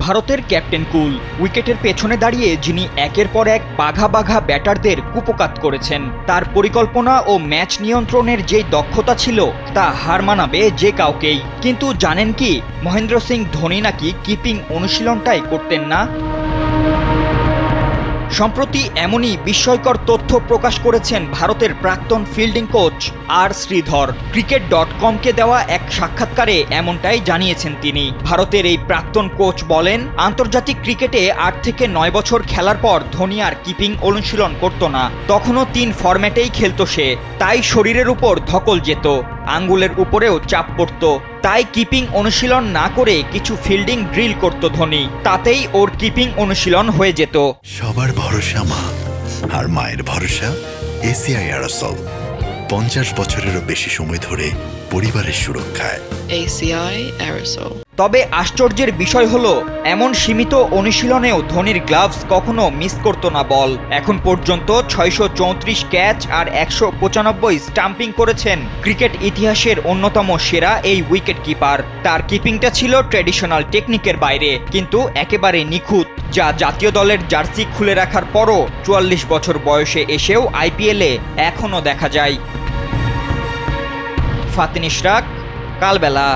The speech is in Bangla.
ভারতের ক্যাপ্টেন কুল উইকেটের পেছনে দাঁড়িয়ে যিনি একের পর এক বাঘা বাঘা ব্যাটারদের কুপকাত করেছেন, তার পরিকল্পনা ও ম্যাচ নিয়ন্ত্রণের যে দক্ষতা ছিল তা হার মানাবে যে কাউকেই। কিন্তু জানেন কি, মহেন্দ্র সিং ধোনি নাকি কিপিং অনুশীলনটাই করতেন না। সম্প্রতি এমনই বিস্ময়কর তথ্য প্রকাশ করেছেন ভারতের প্রাক্তন ফিল্ডিং কোচ আর শ্রীধর। cricket.com-কে দেওয়া এক সাক্ষাৎকারে এমনটাই জানিয়েছেন তিনি। ভারতের এই প্রাক্তন কোচ বলেন, আন্তর্জাতিক ক্রিকেটে 8 থেকে 9 বছর খেলার পর ধোনি আর কিপিং অনুশীলন করত না। তখনও 3 ফরম্যাটেই খেলতো সে, তাই শরীরের উপর ধকল যেত, আঙ্গুলের উপরেও চাপ পড়ত। তাই কিপিং অনুশীলন না করে কিছু ফিল্ডিং ড্রিল করত ধোনি, তাতেই ওর কিপিং অনুশীলন হয়ে যেত। সবার ভরসা মা, আর মায়ের ভরসা এসিআই অ্যারোসল। 50 বছরেরও বেশি সময় ধরে পরিবারের সুরক্ষায় ACI Aerosol। তবে আশ্চর্যের বিষয় হলো, এমন সীমিত অনুশীলনেও ধোনির গ্লাভস কখনো মিস করতো না বল। এখন পর্যন্ত 634 ক্যাচ আর 195 স্টাম্পিং করেছেন ক্রিকেট ইতিহাসের অন্যতম সেরা এই উইকেট কিপার। তার কিপিংটা ছিল ট্র্যাডিশনাল টেকনিকের বাইরে, কিন্তু একেবারে নিখুঁত, যা জাতীয় দলের জার্সি খুলে রাখার পরও 44 বছর বয়সে এসেও আইপিএলে এখনও দেখা যায়। ফাতিন ইশরাক, কালবেলা।